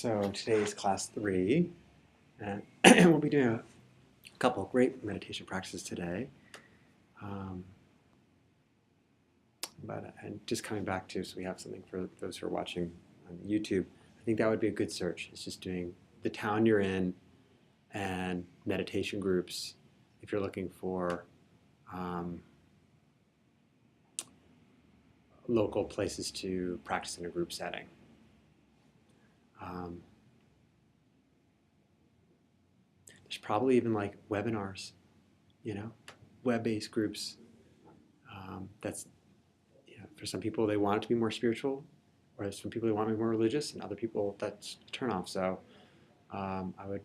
So today is class 3, and we'll be doing a couple of great meditation practices today. Um, and just coming back to, so we have something for those who are watching on YouTube, I think that would be a good search. It's just doing the town you're in and meditation groups if you're looking for local places to practice in a group setting. There's probably even like webinars, web-based groups. That's for some people they want it to be more spiritual, or some people they want to be more religious, and other people that's a turn off. So I would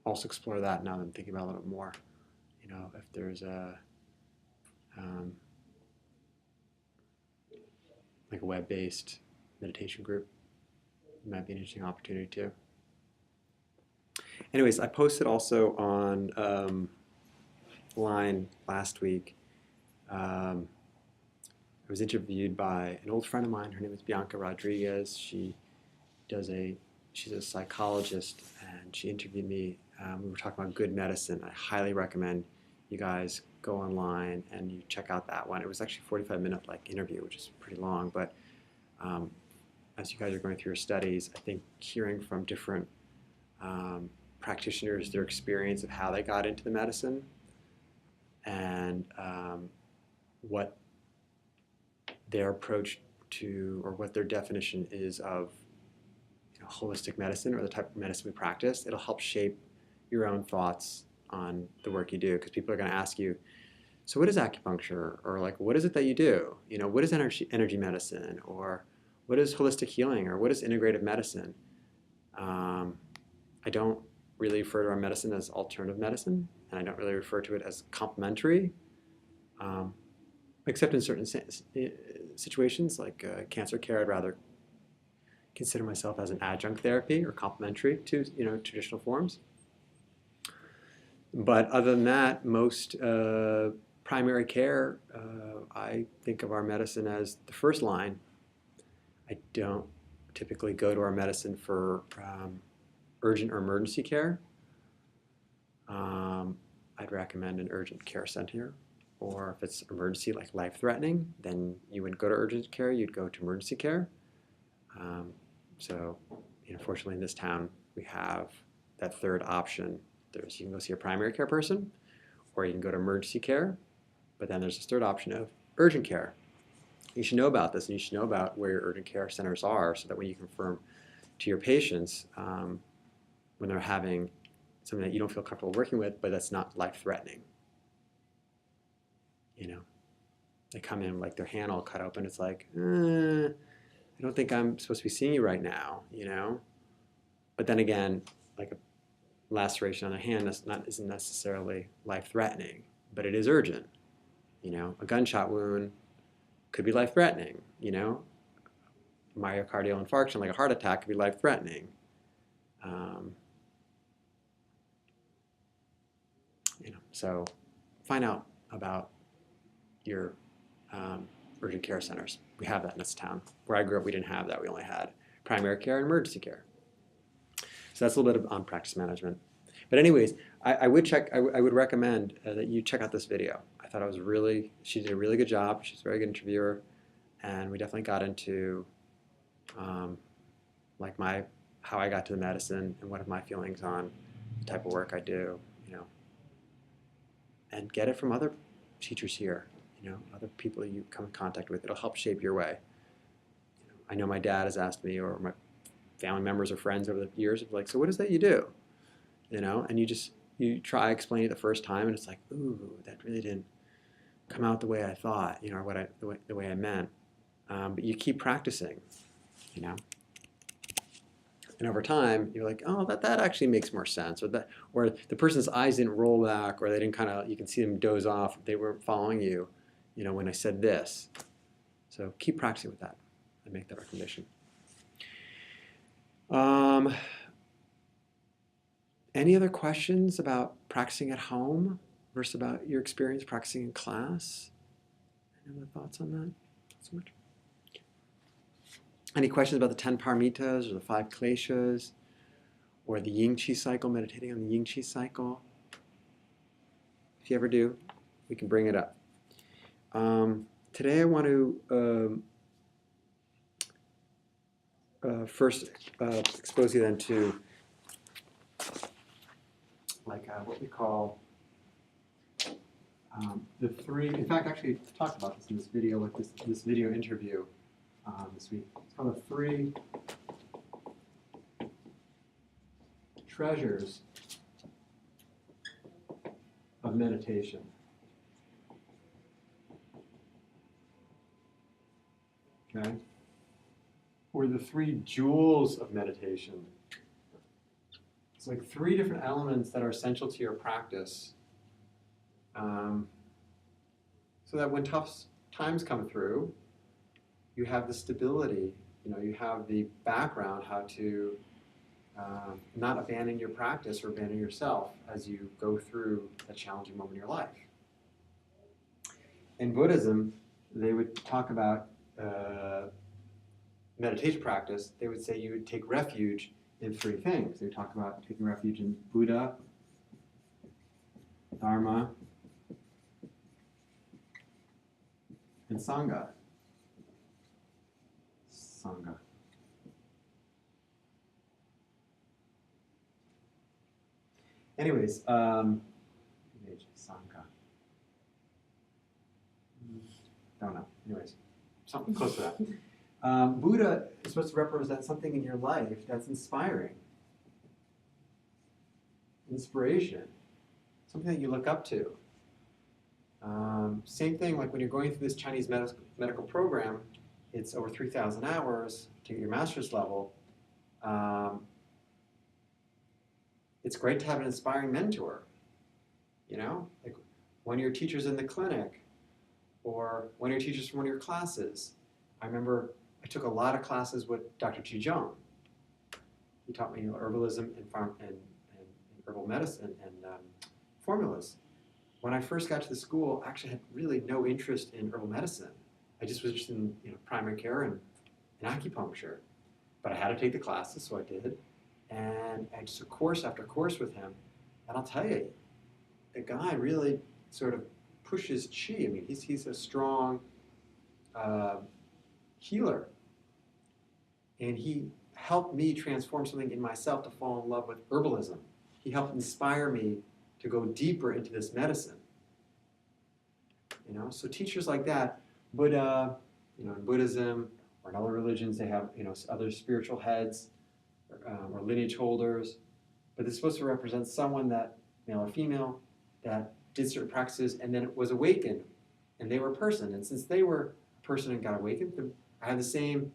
also explore that now that I'm thinking about it a little bit more. If there's like a web-based meditation group, it might be an interesting opportunity too. Anyways, I posted also on line last week. I was interviewed by an old friend of mine. Her name is Bianca Rodriguez. She's a psychologist, and she interviewed me. We were talking about good medicine. I highly recommend you guys go online and you check out that one. It was actually a 45-minute interview, which is pretty long. But as you guys are going through your studies, I think hearing from different practitioners, their experience of how they got into the medicine, and what their approach to, or what their definition is of holistic medicine, or the type of medicine we practice, it'll help shape your own thoughts on the work you do, because people are going to ask you, so what is acupuncture, or what is it that you do? What is energy medicine, or what is holistic healing, or what is integrative medicine? I don't really refer to our medicine as alternative medicine, and I don't really refer to it as complementary, except in certain situations like cancer care. I'd rather consider myself as an adjunct therapy or complementary to traditional forms. But other than that, most primary care, I think of our medicine as the first line. I don't typically go to our medicine for urgent or emergency care. I'd recommend an urgent care center, or if it's emergency, like life-threatening, then you wouldn't go to urgent care, you'd go to emergency care. So, fortunately in this town, we have that third option. You can go see a primary care person, or you can go to emergency care, but then there's this third option of urgent care. You should know about this, and you should know about where your urgent care centers are, so that when you confirm to your patients when they're having something that you don't feel comfortable working with, but that's not life-threatening. They come in like their hand all cut open. It's like, I don't think I'm supposed to be seeing you right now, But then again, like a laceration on the hand isn't necessarily life-threatening, but it is urgent. A gunshot wound could be life-threatening. Myocardial infarction, like a heart attack, could be life-threatening. So find out about your urgent care centers. We have that in this town. Where I grew up, we didn't have that. We only had primary care and emergency care. So that's a little bit on practice management. But anyways, I would recommend that you check out this video. I thought she did a really good job. She's a very good interviewer, and we definitely got into how I got to the medicine and what are my feelings on the type of work I do, and get it from other teachers here, other people you come in contact with. It'll help shape your way. I know my dad has asked me, or my family members or friends over the years, so what is that you do? And you try explaining it the first time, and it's like, ooh, that really didn't come out the way I thought, or the way I meant. But you keep practicing, And over time, you're like, oh, that actually makes more sense, or the person's eyes didn't roll back, or they didn't you can see them doze off. They weren't following you, when I said this. So keep practicing with that. I make that recommendation. Any other questions about practicing at home versus about your experience practicing in class? Any other thoughts on that? Not so much. Any questions about the 10 paramitas or the 5 kleshas or the yin chi cycle, meditating on the yin chi cycle? If you ever do, we can bring it up. Today I want to first expose you then to what we call the 3. In fact, actually, I talked about this in this video with this video interview this week. It's called the 3 treasures of meditation. Okay? Or the 3 jewels of meditation. It's like 3 different elements that are essential to your practice, so that when tough times come through, you have the stability, you have the background how to not abandon your practice or abandon yourself as you go through a challenging moment in your life. In Buddhism, they would talk about meditation practice. They would say you would take refuge in 3 things. They would talk about taking refuge in Buddha, Dharma, and Sangha. Anyways, Sangha. Don't know. Anyways, something close to that. Buddha is supposed to represent something in your life that's inspiring. Inspiration. Something that you look up to. Same thing like when you're going through this Chinese medical program, it's over 3,000 hours to get your master's level. It's great to have an inspiring mentor, like one of your teachers in the clinic or one of your teachers from one of your classes. I remember I took a lot of classes with Dr. Chi Zhong. He taught me herbalism and herbal medicine and formulas. When I first got to the school, I actually had really no interest in herbal medicine. I just was interested in primary care and acupuncture. But I had to take the classes, so I did. And I just took course after course with him. And I'll tell you, the guy really sort of pushes chi. I mean, he's a strong healer. And he helped me transform something in myself to fall in love with herbalism. He helped inspire me to go deeper into this medicine. So teachers like that, Buddha, in Buddhism or in other religions, they have other spiritual heads or lineage holders, but they're supposed to represent someone that, male or female, that did certain practices and then it was awakened, and they were a person. And since they were a person and got awakened, I had the same,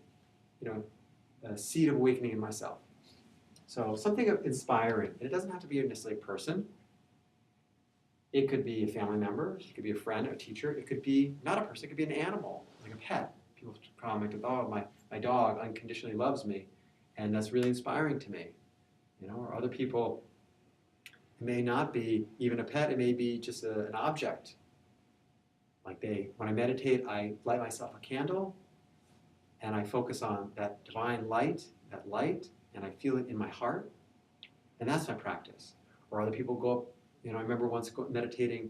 seed of awakening in myself. So something inspiring, and it doesn't have to be necessarily a person. It could be a family member, it could be a friend, a teacher, it could be not a person, it could be an animal, like a pet. People comment, oh, my dog unconditionally loves me, and that's really inspiring to me. Or other people, it may not be even a pet, it may be just an object. Like when I meditate, I light myself a candle, and I focus on that divine light, and I feel it in my heart, and that's my practice. Or other people go up, I remember once meditating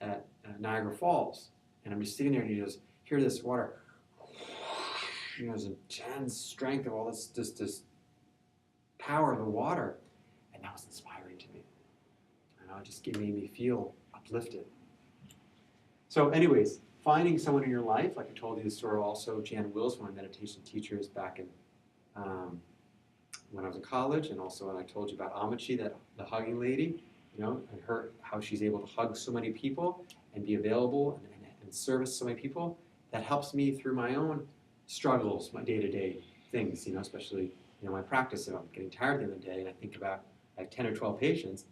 at Niagara Falls, and I'm just sitting there and you just hear this water, this intense strength of all this power of the water, and that was inspiring to me. It just made me feel uplifted. So anyways, finding someone in your life, like I told you the story also, Jan Wills, one of my meditation teachers back in when I was in college, and also when I told you about Amachi, the hugging lady, and how she's able to hug so many people and be available and service so many people. That helps me through my own struggles, my day-to-day things, especially my practice. If I'm getting tired at the end of the day and I think about like 10 or 12 patients,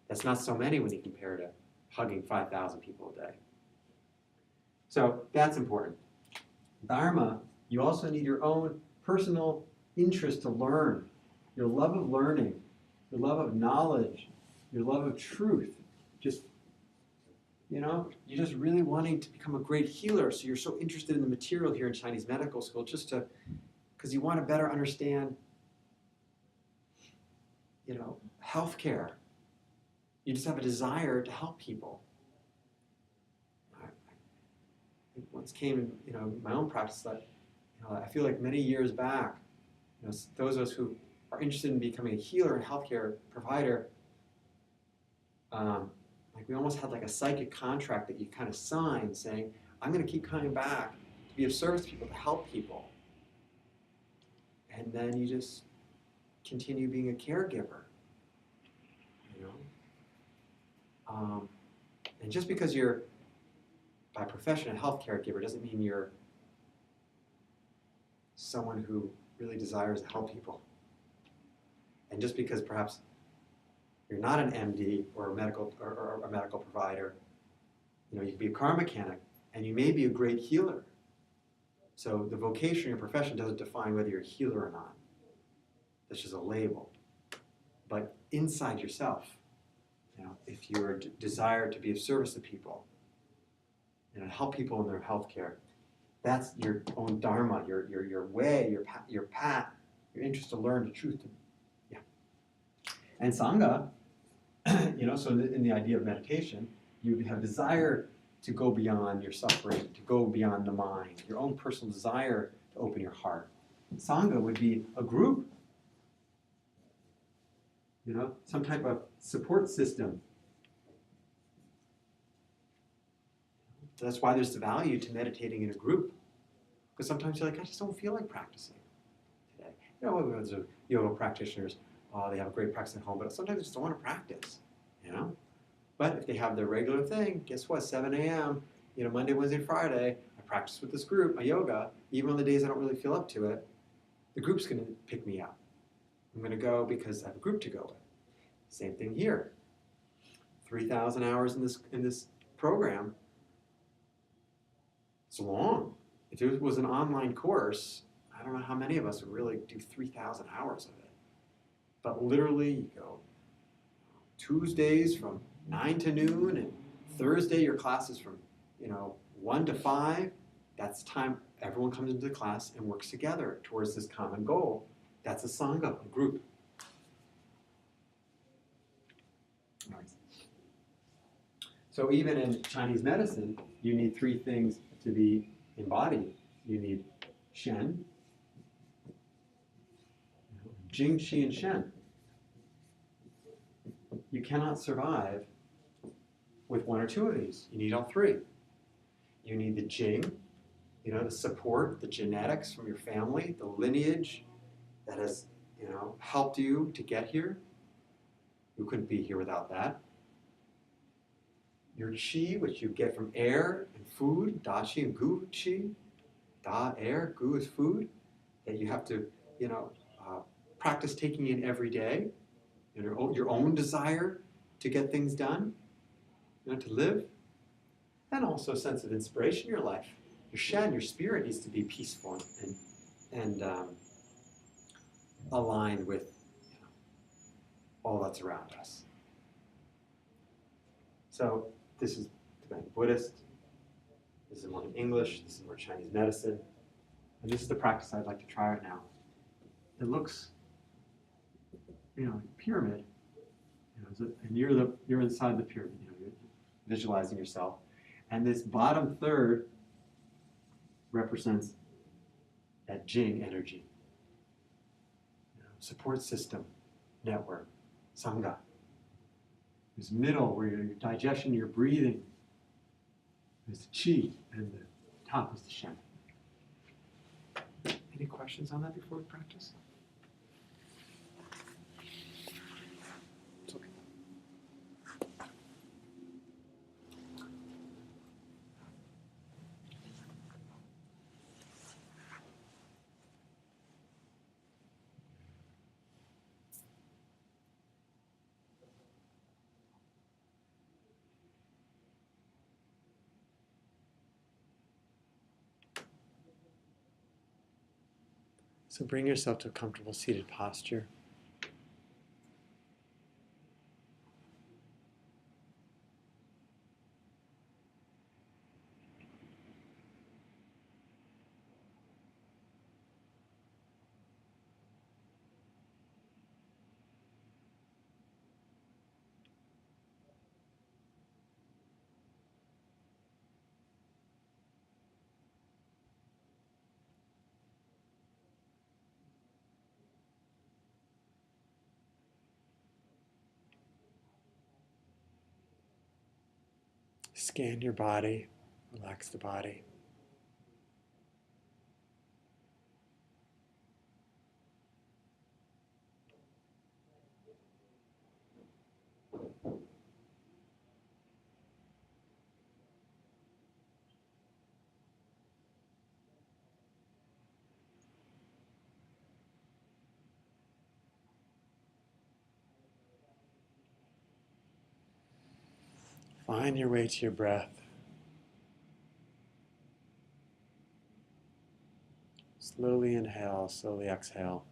that's not so many when you compare to hugging 5,000 people a day. So that's important. Dharma, you also need your own personal interest to learn, your love of learning, your love of knowledge, your love of truth. You're just really wanting to become a great healer, so you're so interested in the material here in Chinese medical school just to because you want to better understand, healthcare. You just have a desire to help people. I once came in, my own practice that, I feel like many years back, those of us who are interested in becoming a healer and healthcare provider, like we almost had like a psychic contract that you kind of signed saying, I'm going to keep coming back to be of service to people, to help people. And then you just continue being a caregiver, And just because you're, by profession, a health caregiver doesn't mean you're someone who really desires to help people. And just because perhaps you're not an MD or a medical provider, you can be a car mechanic and you may be a great healer. So the vocation or your profession doesn't define whether you're a healer or not. That's just a label. But inside yourself, if your desire to be of service to people, help people in their healthcare, that's your own dharma, your way, your path, your interest to learn the truth. Yeah. And sangha, so in the idea of meditation, you have desire to go beyond your suffering, to go beyond the mind, your own personal desire to open your heart. Sangha would be a group, some type of support system. That's why there's the value to meditating in a group. Because sometimes you're like, I just don't feel like practicing today. There's yoga practitioners, they have a great practice at home, but sometimes they just don't want to practice, But if they have their regular thing, guess what, 7 a.m., Monday, Wednesday, Friday, I practice with this group, my yoga, even on the days I don't really feel up to it, the group's going to pick me up. I'm going to go because I have a group to go with. Same thing here. 3,000 hours in this program. It's long. If it was an online course, I don't know how many of us would really do 3,000 hours of it. But literally, you go Tuesdays from 9 to noon, and Thursday your class is from 1 to 5. That's time everyone comes into the class and works together towards this common goal. That's a sangha, a group. So even in Chinese medicine, you need 3 things to be embodied. You need Shen, Jing, Qi, and Shen. You cannot survive with 1 or 2 of these. You need all 3. You need the Jing, the support, the genetics from your family, the lineage that has, helped you to get here. You couldn't be here without that. Your Qi, which you get from air and food, Da Qi and Gu Qi. Da, air, Gu is food, that you have to, practice taking in every day. Your own desire to get things done, to live. And also a sense of inspiration in your life. Your Shen, your spirit needs to be peaceful and aligned with all that's around us. So this is Tibetan Buddhist, this is more in English, this is more Chinese medicine, and this is the practice I'd like to try right now. It looks, like a pyramid, and you're inside the pyramid, you're visualizing yourself, and this bottom third represents that Jing energy, support system, network, sangha. There's middle where your digestion, your breathing. There's the qi, and the top is the shen. Any questions on that before we practice? It's okay. So bring yourself to a comfortable seated posture. Scan your body, relax the body. Find your way to your breath. Slowly inhale, slowly exhale.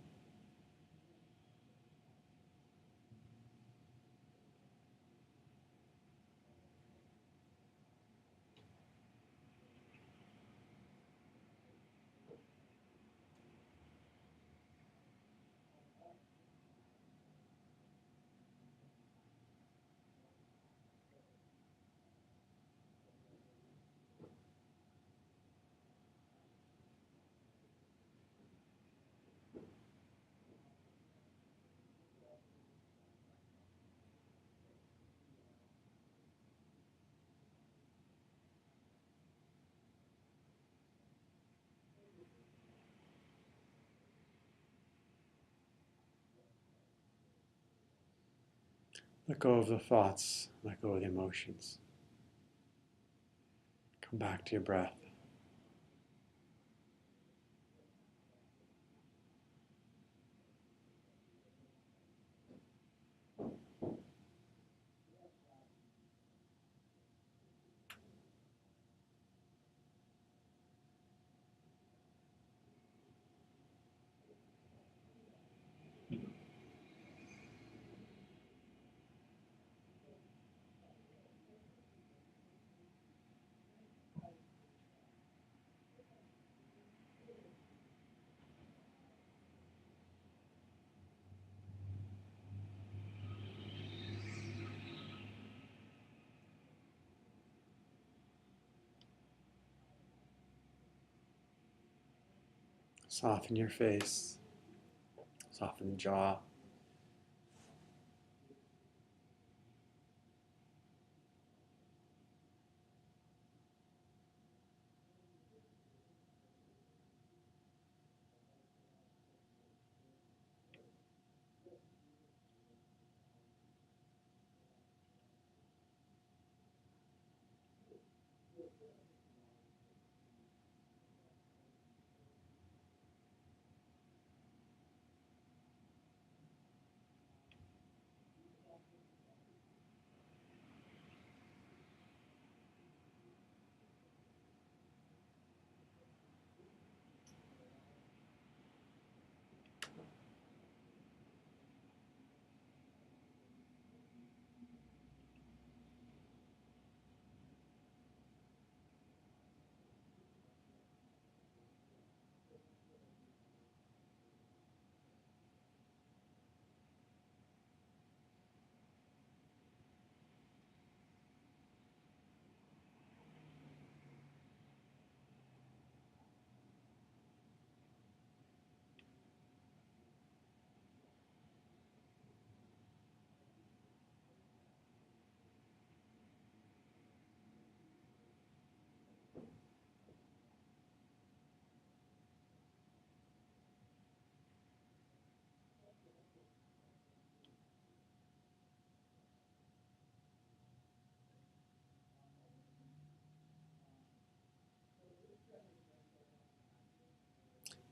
Let go of the thoughts, let go of the emotions. Come back to your breath. Soften your face, soften the jaw.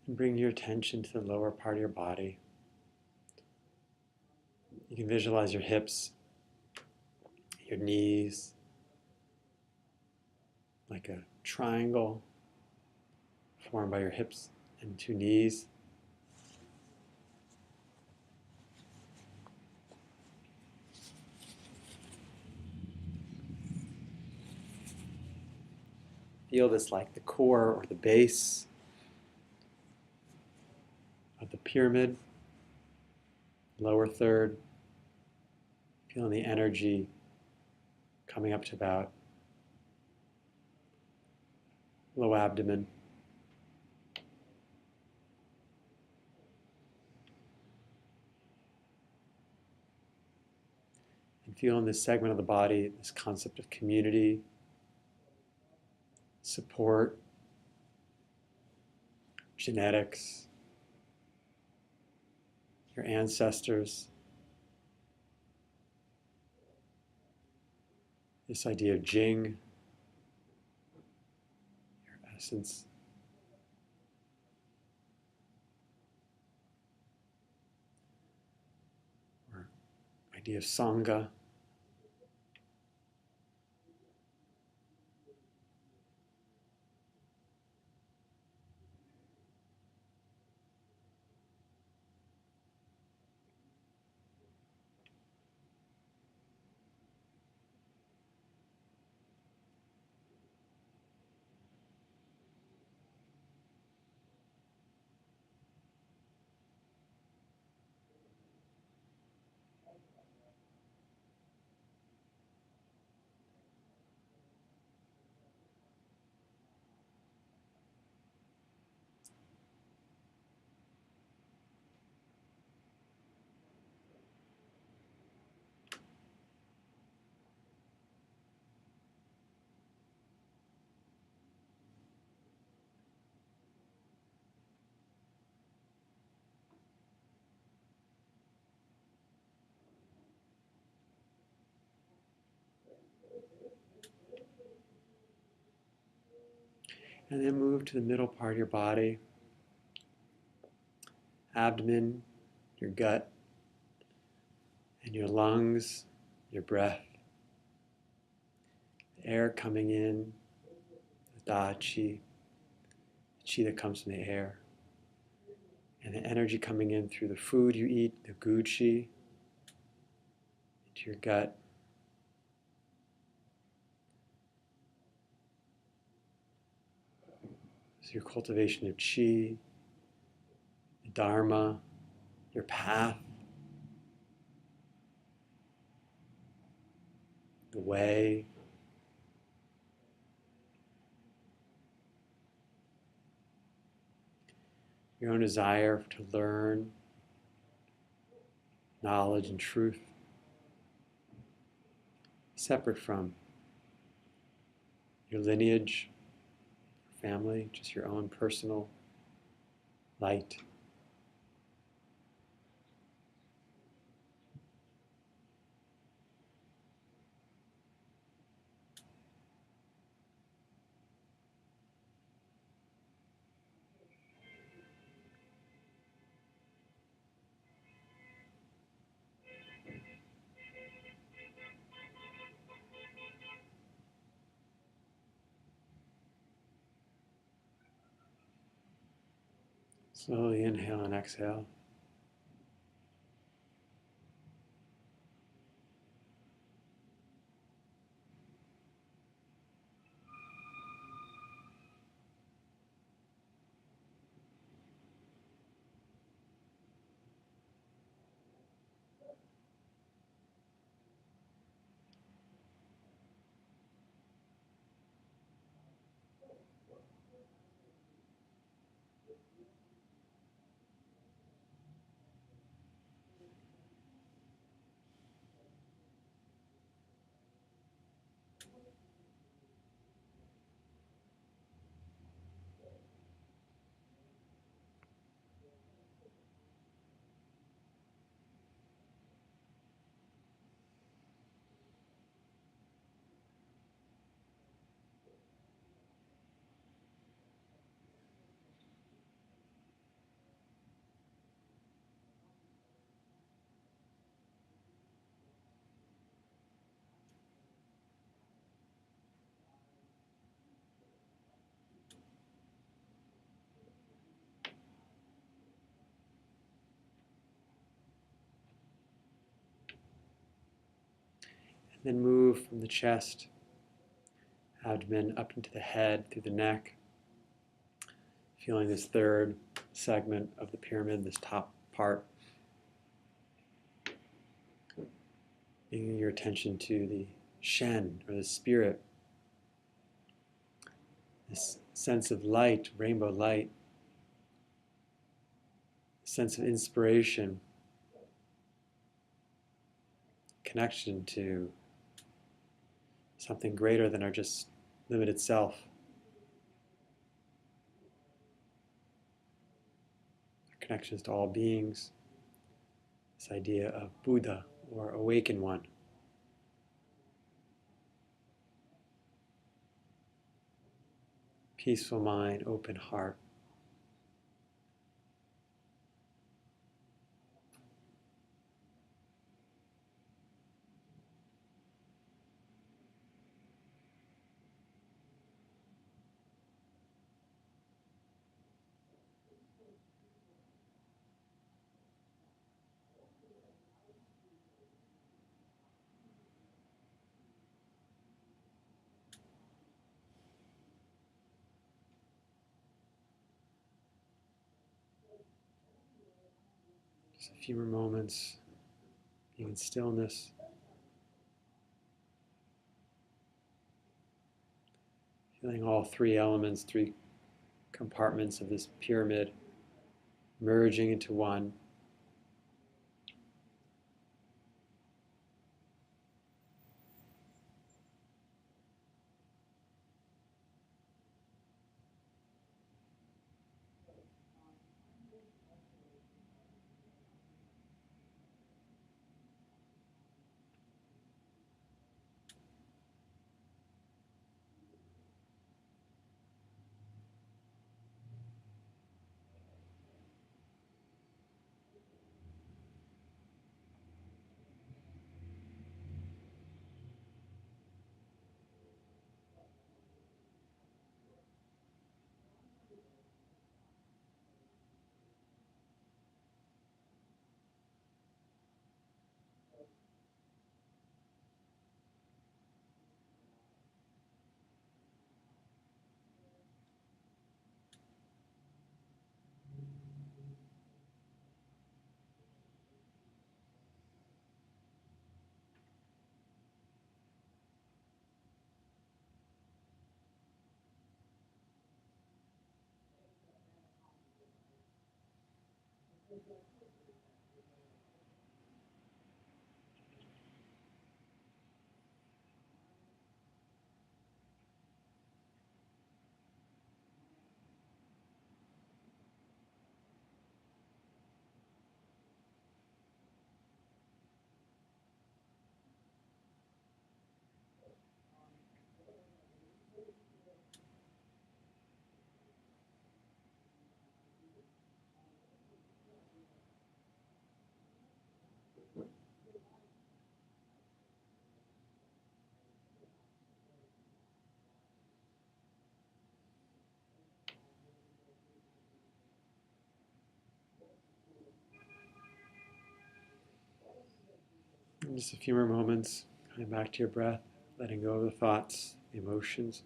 And bring your attention to the lower part of your body. You can visualize your hips, your knees, like a triangle formed by your hips and two knees. Feel this like the core or the base of the pyramid, lower third. Feeling the energy coming up to about low abdomen. And feeling this segment of the body, this concept of community, support, genetics, your ancestors, this idea of Jing, your essence. Or idea of Sangha. And then move to the middle part of your body, abdomen, your gut, and your lungs, your breath. The air coming in, the Da Qi, the Qi that comes from the air. And the energy coming in through the food you eat, the Gu Qi, into your gut. So your cultivation of Qi, the Dharma, your path, the way, your own desire to learn knowledge and truth, separate from your lineage, family, just your own personal light. Slowly inhale and exhale. And then move from the chest, abdomen, up into the head, through the neck, feeling this third segment of the pyramid, this top part. Bringing your attention to the Shen, or the spirit, this sense of light, rainbow light, sense of inspiration, connection to something greater than our just limited self. connections to all beings, this idea of Buddha or awakened one. Peaceful mind, open heart. Just a few more moments, being in stillness. Feeling all three elements, three compartments of this pyramid merging into one. And just a few more moments, coming back to your breath, letting go of the thoughts, the emotions.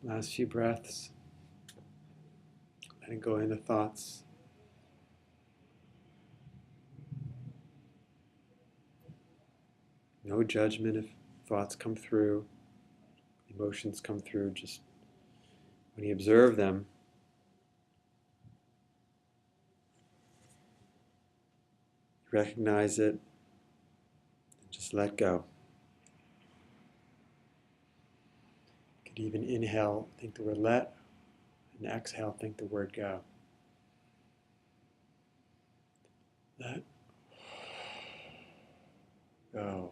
Last few breaths, letting go into thoughts. No judgment if thoughts come through, emotions come through. Just when you observe them, recognize it, and just let go. could even inhale, think the word let, and exhale, think the word go. Let go.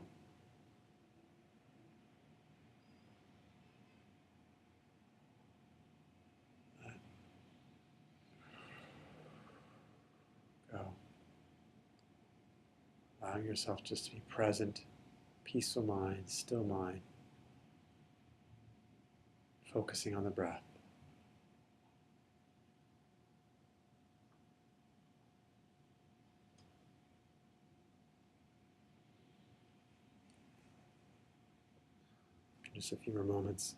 Let go. Allowing yourself just to be present, peaceful mind, still mind, focusing on the breath. Just a few more moments.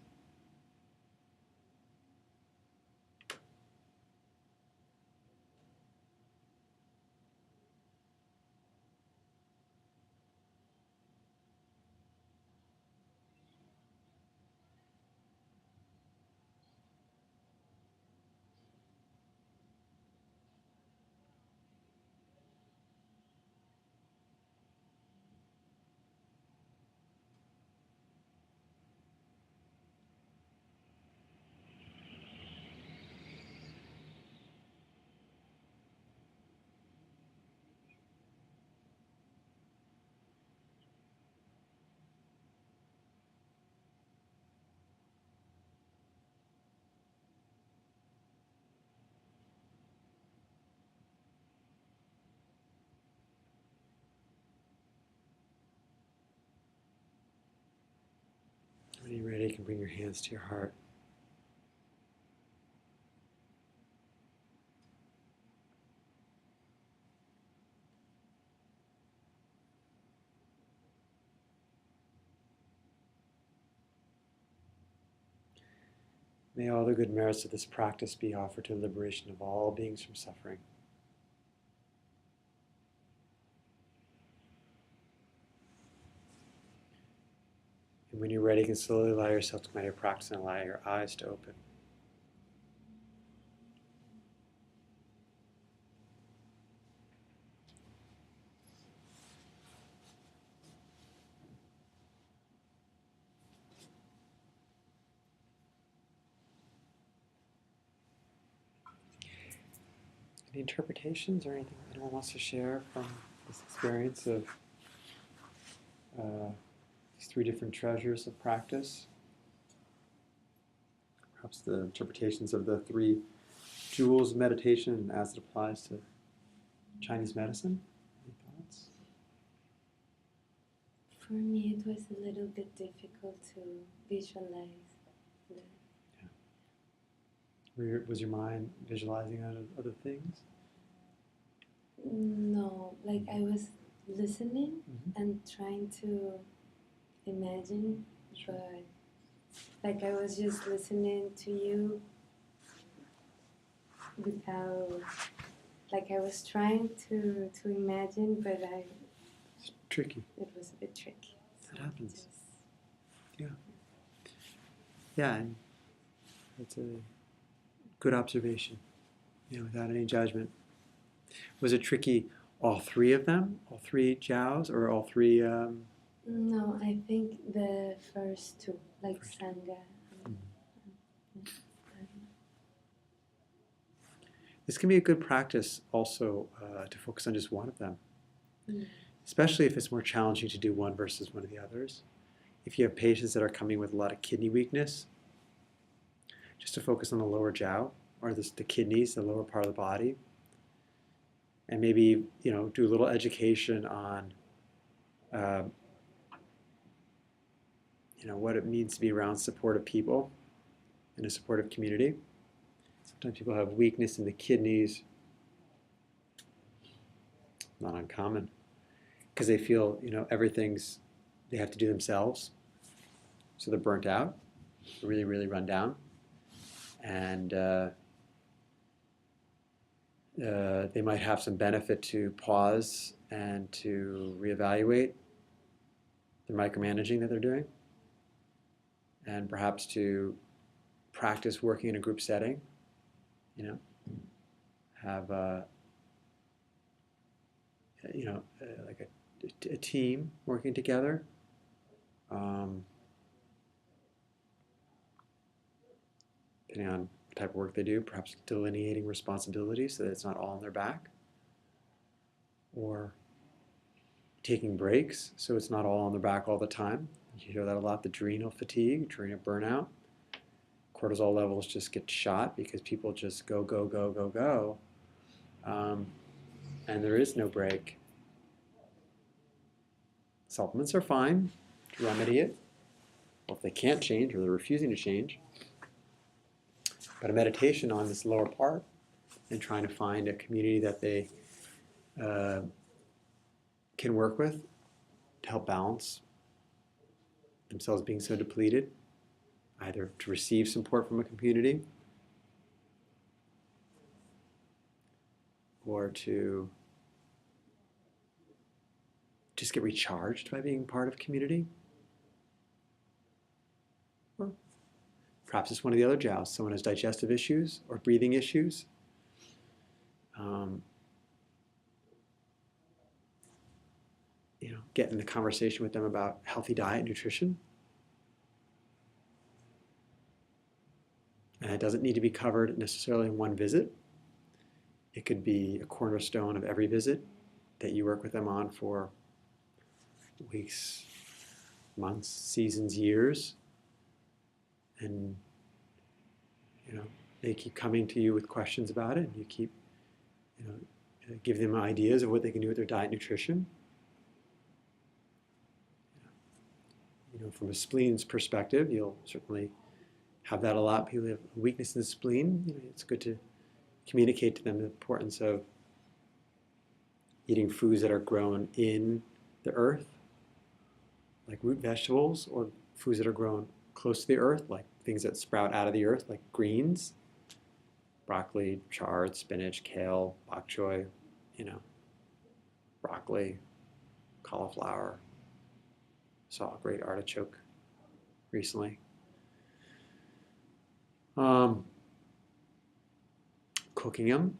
When you're ready, you can bring your hands to your heart. May all the good merits of this practice be offered to the liberation of all beings from suffering. And when you're ready, you can slowly allow yourself to come out of your practice and allow your eyes to open. Any interpretations or anything anyone wants to share from this experience of these three different treasures of practice? Perhaps the interpretations of the three jewels of meditation as it applies to Chinese medicine? Any thoughts? For me, it was a little bit difficult to visualize. Was your mind visualizing other things? No, like I was listening Mm-hmm. and trying to imagine, but like I was just listening to you without, like I was trying to imagine, but It's tricky. it was a bit tricky. That happens. Yeah, and that's a good observation, without any judgment. Was it tricky, all three of them? All three jiaos, or all three? No, I think the first two, like First. Sangha. This can be a good practice also to focus on just one of them, Mm. especially if it's more challenging to do one versus one of the others. If you have patients that are coming with a lot of kidney weakness, just to focus on the lower jiao, or the kidneys, the lower part of the body, and maybe do a little education on what it means to be around supportive people in a supportive community. Sometimes people have weakness in the kidneys, not uncommon, because they feel everything's they have to do themselves, so they're burnt out, really, really run down, and they might have some benefit to pause and to reevaluate the micromanaging that they're doing, and perhaps to practice working in a group setting, have like a team working together, depending on the type of work they do, perhaps delineating responsibilities so that it's not all on their back, or taking breaks so it's not all on their back all the time. You hear that a lot, the adrenal fatigue, adrenal burnout. Cortisol levels just get shot because people just go, go, go, go, go. And there is no break. Supplements are fine to remedy it. Well, if they can't change or they're refusing to change, but a meditation on this lower part and trying to find a community that they can work with to help balance themselves being so depleted, either to receive support from a community or to just get recharged by being part of community. Or perhaps it's one of the other jows. Someone has digestive issues or breathing issues. Get in the conversation with them about healthy diet, nutrition. And it doesn't need to be covered necessarily in one visit. It could be a cornerstone of every visit that you work with them on for weeks, months, seasons, years. And they keep coming to you with questions about it, and you keep give them ideas of what they can do with their diet and nutrition. From a spleen's perspective, you'll certainly have that a lot. People have weakness in the spleen. It's good to communicate to them the importance of eating foods that are grown in the earth, like root vegetables, or foods that are grown close to the earth, like things that sprout out of the earth, like greens, broccoli, chard, spinach, kale, bok choy, broccoli, cauliflower. Saw a great artichoke recently. Cooking them,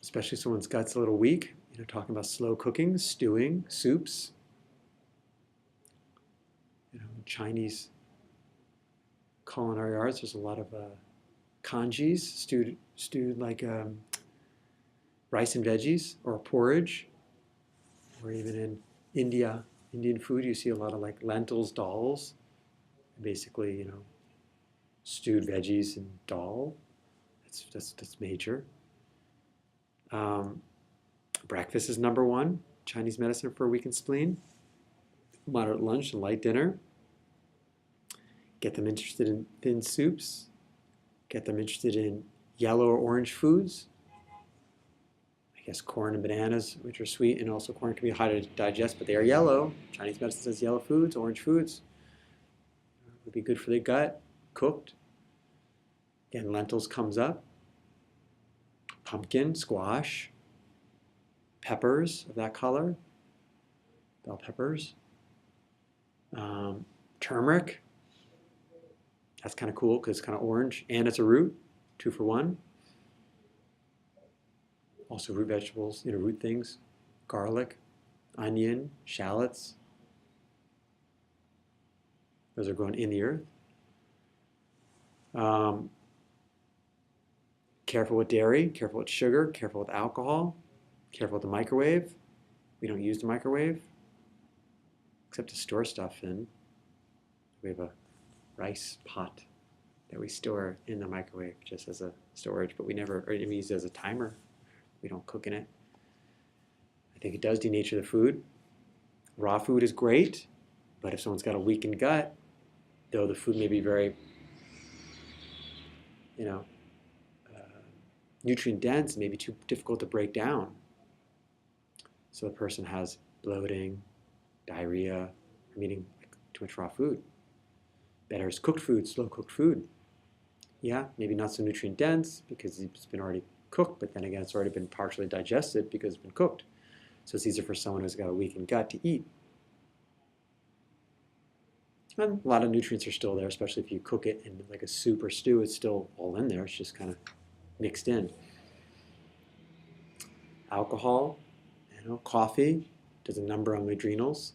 especially if someone's gut's a little weak, talking about slow cooking, stewing, soups. Chinese culinary arts, there's a lot of kanjis, stewed like rice and veggies, or porridge, or even in Indian food, you see a lot of like lentils, dals, basically, stewed veggies and dal. That's major. Breakfast is number one. Chinese medicine for a weakened spleen. Moderate lunch and light dinner. Get them interested in thin soups. Get them interested in yellow or orange foods. I guess corn and bananas, which are sweet, and also corn can be hard to digest, but they are yellow. Chinese medicine says yellow foods, orange foods would be good for the gut, cooked. Again, lentils comes up. Pumpkin, squash, peppers of that color, bell peppers. Turmeric, that's kind of cool because it's kind of orange, and it's a root, 2 for 1. Also root vegetables, root things, garlic, onion, shallots. Those are grown in the earth. Careful with dairy, careful with sugar, careful with alcohol, careful with the microwave. We don't use the microwave, except to store stuff in. We have a rice pot that we store in the microwave just as a storage, but we use it as a timer. We don't cook in it. I think it does denature the food. Raw food is great, but if someone's got a weakened gut, though the food may be very, nutrient dense, may be too difficult to break down. So the person has bloating, diarrhea, from eating too much raw food. Better is cooked food, slow cooked food. Yeah, maybe not so nutrient dense because it's been already cooked, but then again, it's already been partially digested because it's been cooked. So it's easier for someone who's got a weakened gut to eat. And a lot of nutrients are still there, especially if you cook it in like a soup or stew, it's still all in there. It's just kind of mixed in. Alcohol, coffee does a number on the adrenals.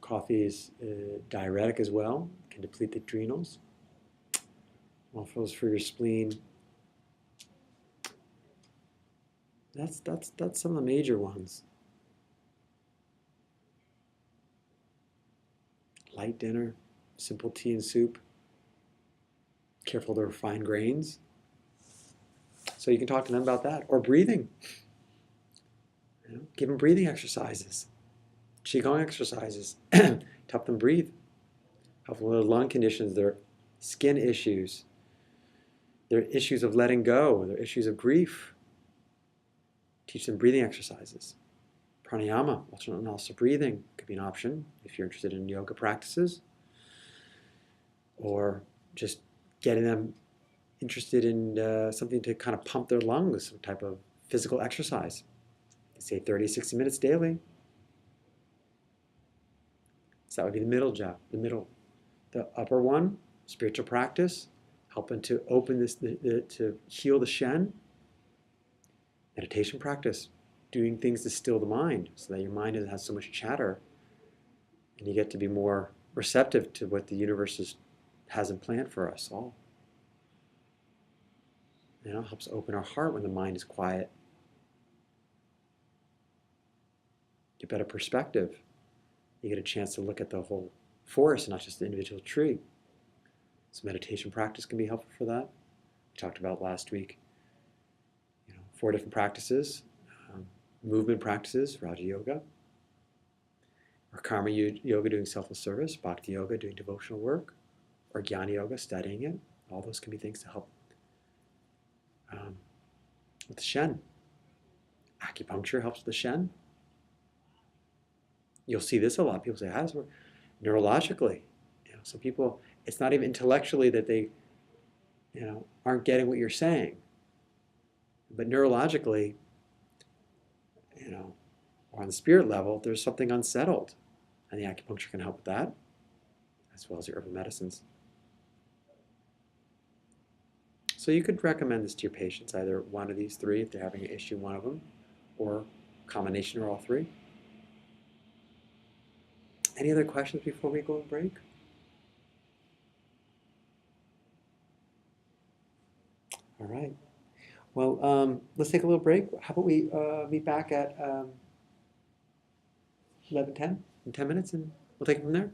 Coffee is diuretic as well, can deplete the adrenals. Waffles for your spleen. That's some of the major ones. Light dinner, simple tea and soup. Careful to refine grains. So you can talk to them about that. Or breathing. Give them breathing exercises. Qigong exercises. To help them breathe. Help them with their lung conditions, their skin issues, their issues of letting go, their issues of grief. Teach them breathing exercises. Pranayama, alternate nostril breathing, could be an option if you're interested in yoga practices. Or just getting them interested in something to kind of pump their lungs, some type of physical exercise. Say 30, 60 minutes daily. So that would be the middle job, the middle. The upper one, spiritual practice, helping to open this, to heal the Shen. Meditation practice, doing things to still the mind so that your mind doesn't have so much chatter and you get to be more receptive to what the universe has in plan for us all. Helps open our heart when the mind is quiet. Get better perspective. You get a chance to look at the whole forest, not just the individual tree. So meditation practice can be helpful for that. We talked about last week, 4 different practices. Movement practices, Raja Yoga, or Karma Yoga doing selfless service, Bhakti Yoga doing devotional work, or Jnana Yoga studying it. All those can be things to help with the Shen. Acupuncture helps with the Shen. You'll see this a lot. People say, how does it work? Neurologically. Some people, it's not even intellectually that they aren't getting what you're saying. But neurologically, or on the spirit level, there's something unsettled. And the acupuncture can help with that, as well as the herbal medicines. So you could recommend this to your patients, either one of these 3 if they're having an issue, one of them, or a combination or all 3. Any other questions before we go on break? All right. Well, let's take a little break. How about we meet back at 11:10 in 10 minutes, and we'll take it from there.